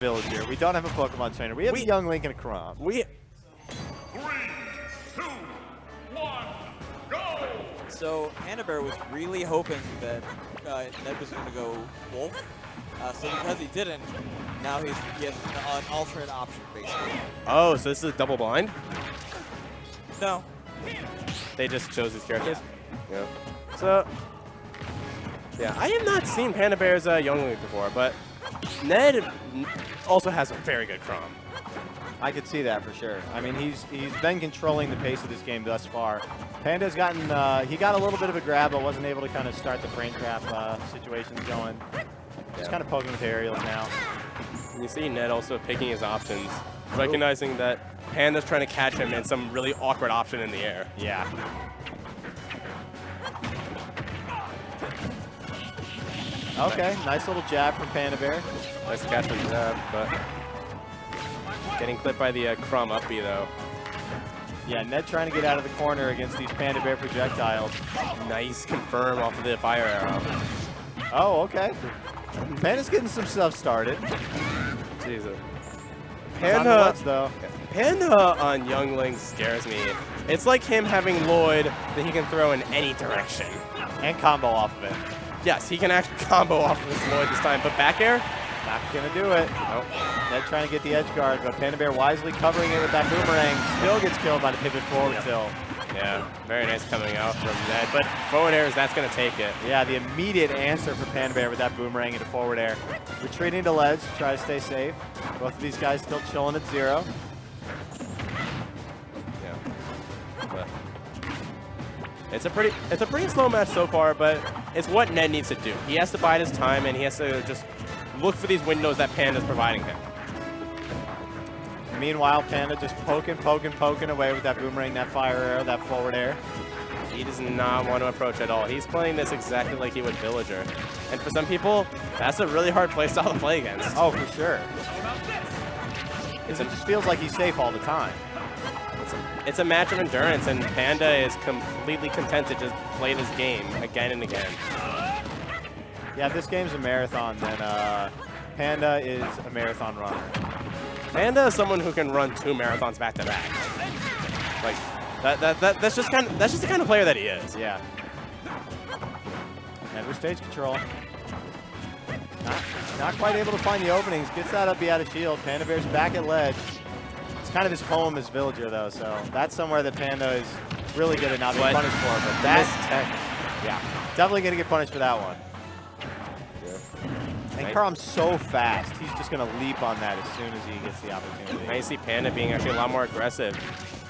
Village here. We don't have a Pokemon trainer. We have a young Link and a Chrom. 3, 2, 1, go! So Panda Bair was really hoping that Ned was going to go Wolf. So because he didn't, now he has an alternate option, basically. Oh, so this is a double blind? No. They just chose these characters? Yeah. So, yeah, I have not seen Panda Bair's Young Link before, but Ned also has a very good Chrom. I could see that for sure. I mean, he's been controlling the pace of this game thus far. Panda's gotten, he got a little bit of a grab, but wasn't able to kind of start the frame trap situations going. Just kind of poking with aerials now. And you see Ned also picking his options, recognizing that Panda's trying to catch him in some really awkward option in the air. Yeah. Okay, nice little jab from Panda Bair. Nice catch from Ned, but getting clipped by the Chrom up B though. Yeah, Ned trying to get out of the corner against these Panda Bair projectiles. Nice confirm off of the fire arrow. Oh, okay. Panda's getting some stuff started. Jesus. Panda on Young Link scares me. It's like him having Lloyd that he can throw in any direction. And combo off of it. Yes, he can actually combo off of this Lloyd this time, but back air? Not gonna do it. Nope. Ned trying to get the edge guard, but Panda Bair wisely covering it with that boomerang. Still gets killed by the pivot forward tilt. Yeah, very nice coming out from Ned, but forward airs, that's gonna take it. Yeah, the immediate answer for Panda Bair with that boomerang into forward air. Retreating to ledge, try to stay safe. Both of these guys still chilling at 0. Yeah. But it's a pretty slow match so far, but it's what Ned needs to do. He has to bide his time, and he has to just look for these windows that Panda's providing him. Meanwhile, Panda just poking away with that boomerang, that fire arrow, that forward air. He does not want to approach at all. He's playing this exactly like he would Villager. And for some people, that's a really hard playstyle to play against. Oh, for sure. It just feels like he's safe all the time. It's a match of endurance, and Panda is completely content to just play this game again and again. Yeah, if this game's a marathon, then Panda is a marathon runner. Panda is someone who can run 2 marathons back to back. Like that's just the kind of player that he is. Yeah. And with stage control. Not quite able to find the openings. Gets that up B out of shield. Panda Bair's back at ledge. It's kind of his home as Villager though, so that's somewhere that Panda is really good at not being punished for. But that's yeah, definitely gonna get punished for that one. And Chrom's so fast, he's just going to leap on that as soon as he gets the opportunity. Now you see Panda being actually a lot more aggressive.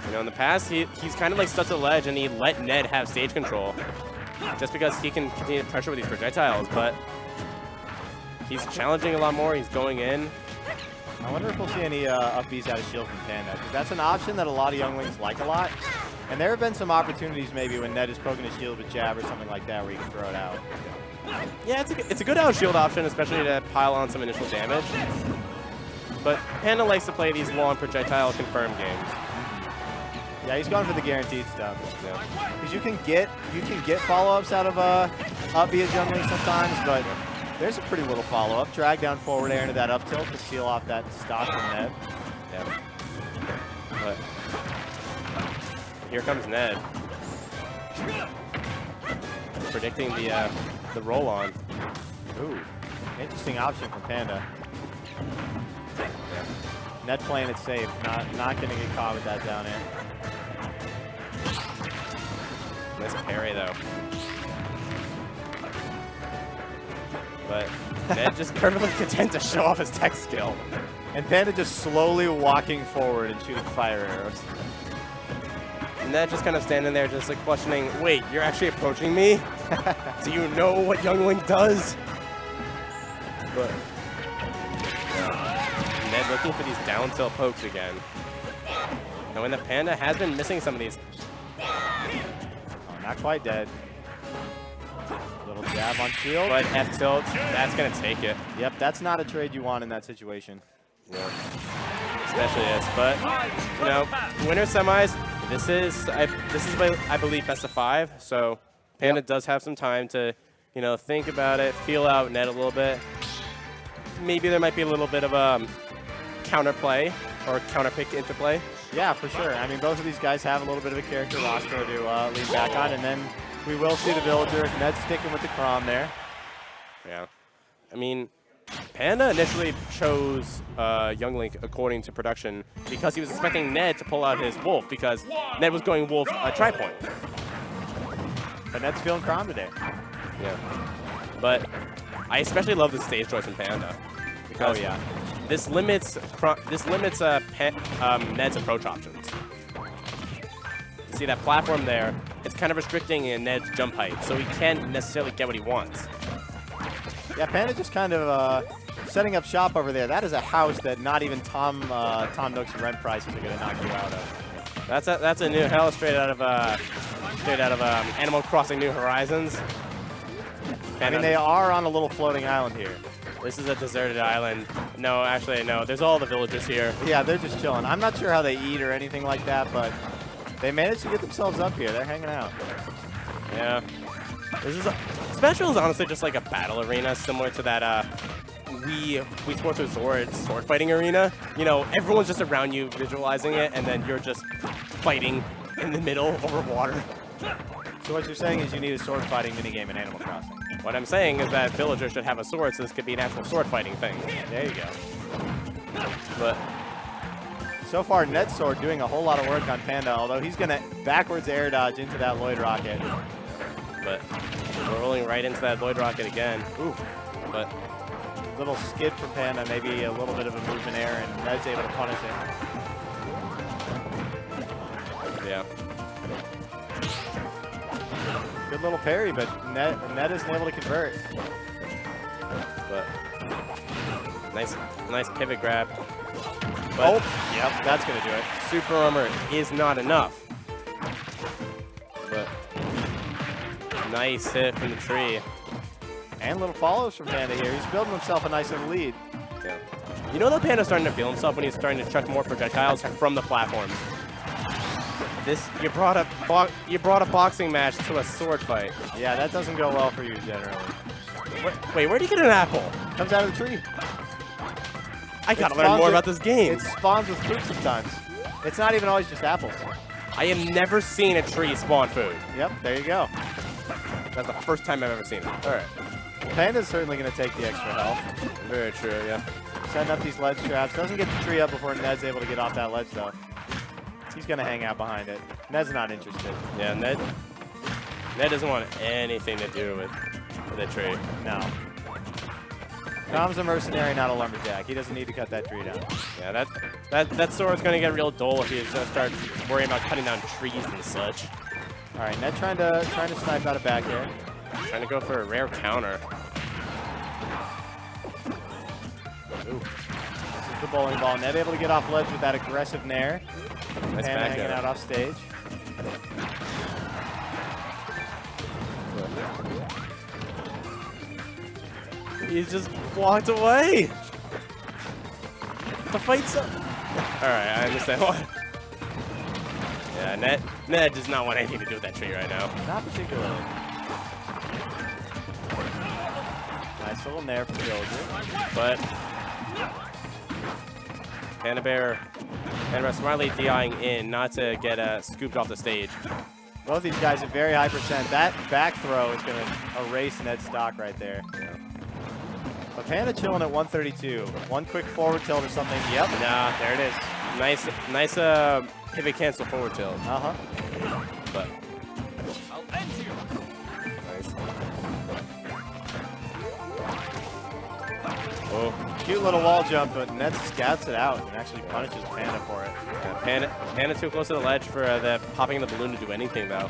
You know, in the past, he's kind of like stuck to the ledge, and he let Ned have stage control just because he can continue to pressure with these projectiles, but he's challenging a lot more. He's going in. I wonder if we'll see any up Bs out of shield from Panda, because that's an option that a lot of young Lings like a lot. And there have been some opportunities maybe when Ned is poking his shield with jab or something like that where you can throw it out. Yeah, it's a good out shield option, especially to pile on some initial damage. But Panda likes to play these long projectile confirm games. Yeah, he's going for the guaranteed stuff. Yeah. Because you can get follow-ups out of up B as young Link sometimes, but there's a pretty little follow-up. Drag down forward air into that up tilt to seal off that stock from Ned. Yeah. But here comes Ned. Predicting the roll on. Ooh, interesting option from Panda. Yeah. Ned playing it safe, not going to get caught with that down air. Nice parry though. But Ned just perfectly content to show off his tech skill. And Panda just slowly walking forward and shooting fire arrows. Ned just kind of standing there just like questioning, wait, you're actually approaching me? Do you know what Young Link does? But Ned looking for these down tilt pokes again. And when the Panda has been missing some of these. Oh, not quite dead. Little jab on shield. But F tilt, that's going to take it. Yep, that's not a trade you want in that situation. Yeah. Especially this. But, you know, winner semis, this is I believe, best of 5. So Panda does have some time to, you know, think about it, feel out Ned a little bit. maybe there might be a little bit of a counterplay or counterpick interplay. Yeah, for sure. I mean, both of these guys have a little bit of a character roster to lean back on, and then we will see the Villager. Ned's sticking with the Chrom there. Yeah. I mean, Panda initially chose Young Link according to production because he was expecting Ned to pull out his Wolf because Ned was going Wolf tri-point. But Ned's feeling Chrom today. Yeah. But I especially love the stage choice in Panda. Because this limits Ned's approach options. You see that platform there? It's kind of restricting Ned's jump height, so he can't necessarily get what he wants. Yeah, Panda just kind of setting up shop over there. That is a house that not even Tom Nook's rent prices are going to knock you out of. That's a new hell straight out of Animal Crossing New Horizons. I mean, they are on a little floating island here. This is a deserted island. No, actually, no. There's all the villagers here. Yeah, they're just chilling. I'm not sure how they eat or anything like that, but they managed to get themselves up here. They're hanging out. Yeah. Special is honestly just like a battle arena, similar to that Wii Sports Resort sword fighting arena. You know, everyone's just around you visualizing it, and then you're just fighting in the middle over water. So what you're saying is you need a sword fighting minigame in Animal Crossing. What I'm saying is that villagers should have a sword, so this could be an actual sword fighting thing. There you go. But so far, Ned's sword doing a whole lot of work on Panda, although he's going to backwards air dodge into that Lloyd rocket. But we're rolling right into that Lloyd rocket again. Ooh. But little skid from Panda, maybe a little bit of a move in air, and Ned's able to punish it. Yeah. Good little parry, but Ned isn't able to convert. But nice pivot grab. But oh, yep, that's going to do it. Super armor is not enough. But nice hit from the tree. And little follows from Panda here. He's building himself a nice little lead. Yeah. You know that Panda's starting to feel himself when he's starting to chuck more projectiles from the platforms. You brought a boxing match to a sword fight. Yeah, that doesn't go well for you generally. Wait, where do you get an apple? Comes out of the tree. I gotta learn more about this game. It spawns with fruit sometimes. It's not even always just apples. I have never seen a tree spawn food. Yep, there you go. That's the first time I've ever seen it. All right. Panda's certainly going to take the extra health. Very true, yeah. Setting up these ledge traps. Doesn't get the tree up before Ned's able to get off that ledge, though. He's going to hang out behind it. Ned's not interested. Yeah, Ned doesn't want anything to do with the tree. No. Chrom's a mercenary, not a lumberjack. He doesn't need to cut that tree down. Yeah, that sword's going to get real dull if he starts worrying about cutting down trees and such. All right, Ned trying to snipe out a back air. Trying to go for a rare counter. Ooh. This is the bowling ball. Ned able to get off ledge with that aggressive nair. Nice Panda back hanging air. out off stage. He just walked away. The fight's up. All right, I understand why. Yeah, Ned does not want anything to do with that tree right now. Not particularly. Nice little nair for the Villager. But Panda Bair smartly DIing in not to get scooped off the stage. Both these guys at very high percent. That back throw is going to erase Ned's stock right there. Yeah. But Panda chilling at 132. One quick forward tilt or something. Yep. Nah, There it is. Nice pivot cancel forward tilt. Uh-huh. But I'll end you. nice. Oh, cute little wall jump, but Ned scouts it out and actually punishes Panda for it. Yeah, Panda too close to the ledge for the popping the balloon to do anything though.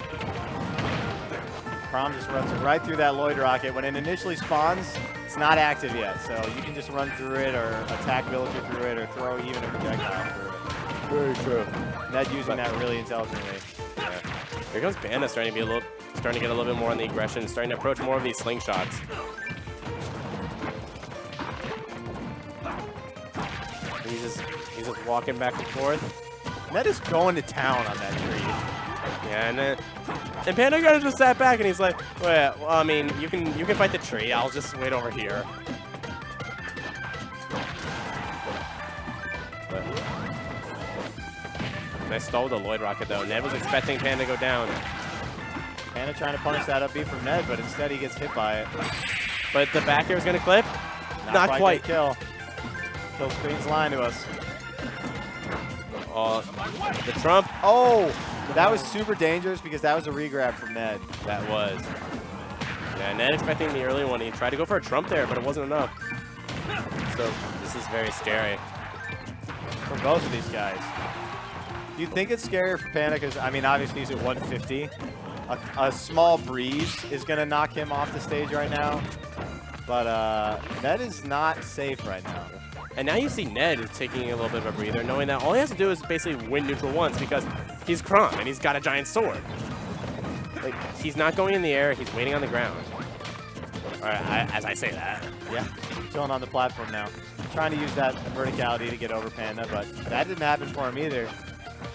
Chrom just runs right through that Lloyd rocket. When it initially spawns, it's not active yet, so you can just run through it or attack Villager through it or throw even a projectile through it. Very true. Ned using that really intelligently. Yeah. Here comes Panda starting to get a little bit more on the aggression, starting to approach more of these slingshots. He's just walking back and forth. Ned is going to town on that tree. Yeah, and Panda kind of just sat back and he's like, well, I mean, you can fight the tree. I'll just wait over here. But nice stall with the Lloyd Rocket, though. Ned was expecting Panda to go down. Panda trying to punish that up B from Ned, but instead he gets hit by it. But the back air is going to clip. Not quite. Kill. Kill screen's lying to us. The Trump. Oh, that was super dangerous because that was a regrab from Ned. That was. Yeah, Ned expecting the early one. He tried to go for a Trump there, but it wasn't enough. So this is very scary for both of these guys. Do you think it's scarier for Panda? Because, I mean, obviously he's at 150. A small breeze is going to knock him off the stage right now. But Ned is not safe right now. And now you see Ned is taking a little bit of a breather, knowing that all he has to do is basically win neutral once because he's Chrom and he's got a giant sword. Like, he's not going in the air, he's waiting on the ground. All right, as I say that. Yeah, chilling on the platform now. Trying to use that verticality to get over Panda, but that didn't happen for him either.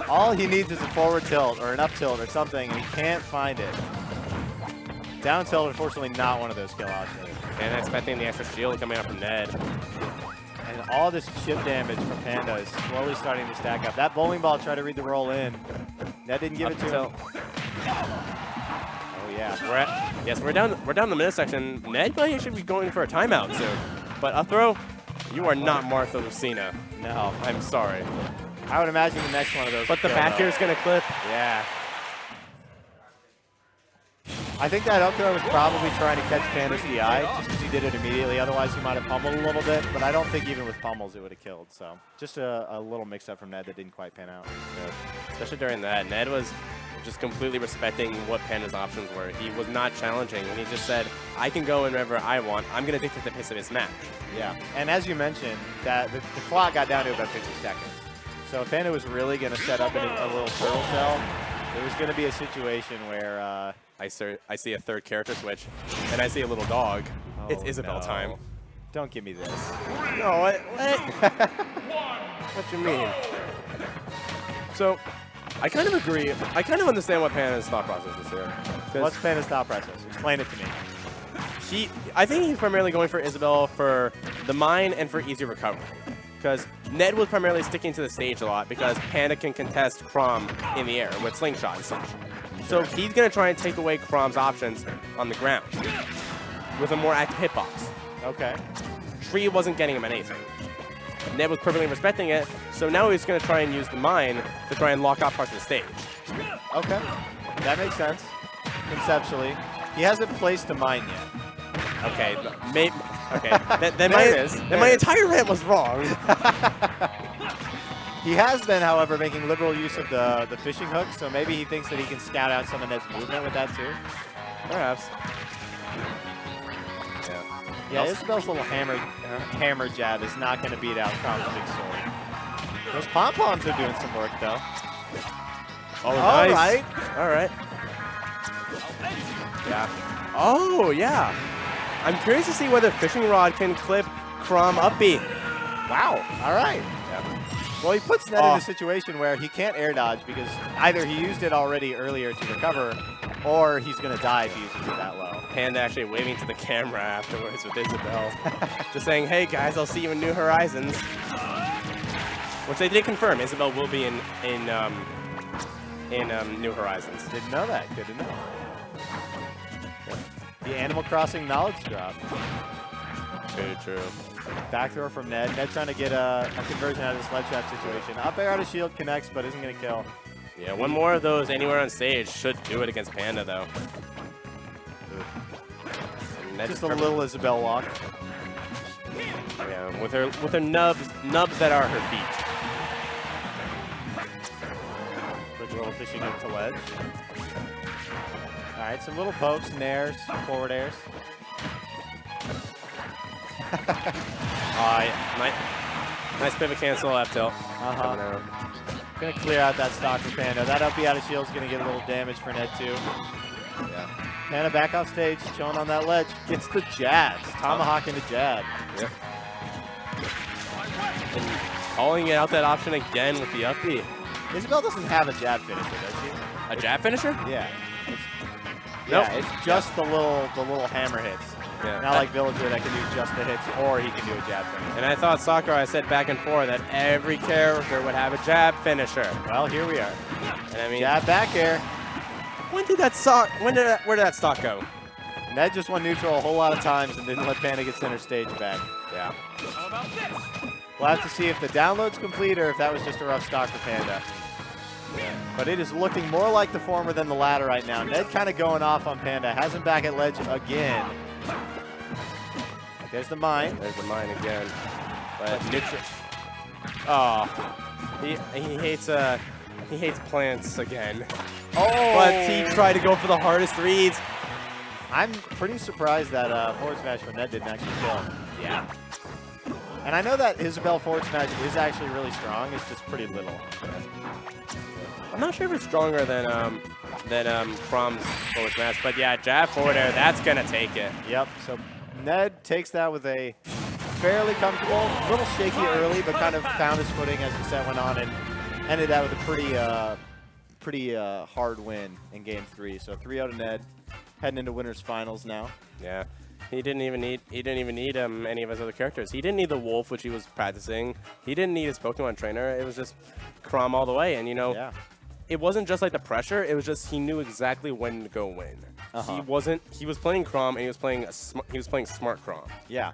All he needs is a forward tilt or an up tilt or something, and he can't find it. Down tilt, unfortunately, not one of those kill options. And expecting the extra shield coming out from Ned. And all this chip damage from Panda is slowly starting to stack up. That bowling ball tried to read the roll in. Ned didn't give it to him. Oh yeah. We're down the middle section. Ned might actually be going for a timeout soon. But up throw, you are not Martha Lucina. No. I'm sorry. I would imagine the next one of those. But the back air is going to clip. Yeah. I think that up throw was probably trying to catch Panda's DI, just because he did it immediately. Otherwise, he might have pummeled a little bit, but I don't think even with pummels it would have killed. So just a little mix-up from Ned that didn't quite pan out. Yeah. Especially during that. Ned was just completely respecting what Panda's options were. He was not challenging, and he just said, I can go in wherever I want. I'm going to dictate the pace of his match. Yeah, and as you mentioned, that the clock got down to about 50 seconds. So if Panda was really going to set up a little turtle shell, there was going to be a situation where... I see a third character switch, and I see a little dog. Oh, it's Isabelle time. Don't give me this. No, what? What you mean? So, I kind of agree. I kind of understand what Panda's thought process is here. What's Panda's thought process? Explain it to me. I think he's primarily going for Isabelle for the mine and for easy recovery. Because Ned was primarily sticking to the stage a lot because Panda can contest Chrom in the air with slingshot essentially. So he's going to try and take away Chrom's options on the ground with a more active hitbox. Okay. Tree wasn't getting him anything. Ned was perfectly respecting it, so now he's going to try and use the mine to try and lock off parts of the stage. Okay. That makes sense, conceptually. He hasn't placed a mine yet. Okay. Okay. Then my entire rant was wrong. He has been, however, making liberal use of the fishing hook, so maybe he thinks that he can scout out some of Ned's movement with that too. Perhaps. Yeah, Isabelle's little hammer jab is not going to beat out Chrom's big sword. Those pom-poms are doing some work, though. Oh, all nice. right. All right. Yeah. Oh, yeah. I'm curious to see whether fishing rod can clip Chrom up B. Wow. All right. Yeah. Well, he puts Ned in a situation where he can't air dodge because either he used it already earlier to recover, or he's going to die if he uses it that low. Panda actually waving to the camera afterwards with Isabelle. Just saying, hey guys, I'll see you in New Horizons. Which they did confirm, Isabelle will be in New Horizons. Didn't know that. Good to know. The Animal Crossing knowledge drop. True. Back throw from Ned. Ned trying to get a conversion out of this ledge trap situation. Up air out of shield connects, but isn't going to kill. Yeah, one more of those anywhere on stage should do it against Panda, though. Just a little Isabelle walk. Yeah, with her nubs that are her feet. Quick little fishing up to ledge. All right, some little pokes, nairs, forward airs. Nice pivot cancel left tilt. Gonna clear out that stock for Panda. That up B out of shield's gonna get a little damage for Ned too. Yeah. Panda back off stage, chilling on that ledge. Gets the jabs. Tomahawk into jab. Yep. And calling it out that option again with the up B. Isabelle doesn't have a jab finisher, does she? A jab finisher? Yeah. Nope. Yeah, it's just the little hammer hits. Yeah. Not like Villager that can do just the hits, or he can do a jab finish. And I thought Sakura, I said back and forth that every character would have a jab finisher. Well, here we are. And I mean, Jab back air. where did that stock go? Ned just went neutral a whole lot of times and didn't let Panda get center stage back. Yeah. We'll have to see if the download's complete or if that was just a rough stock for Panda. But it is looking more like the former than the latter right now. Ned kind of going off on Panda. Has him back at ledge again. There's the mine. There's the mine again. But neutral. Oh, he hates plants again. Oh! But he tried to go for the hardest reads. I'm pretty surprised that forward smash from Ned didn't actually kill him. Yeah. And I know that Isabelle forward smash is actually really strong. It's just pretty little. I'm not sure if it's stronger than Chrom's forward smash, but yeah, jab forward air, that's gonna take it. Yep. So Ned takes that with a fairly comfortable, a little shaky early, but kind of found his footing as the set went on and ended that with a pretty hard win in Game 3. So 3-0 to Ned, heading into winners finals now. Yeah. He didn't even need any of his other characters. He didn't need the Wolf, which he was practicing. He didn't need his Pokemon trainer. It was just Chrom all the way. And you know, Yeah. it wasn't just like the pressure. It was just he knew exactly when to go win. He was playing Chrom and he was playing smart Chrom. Yeah.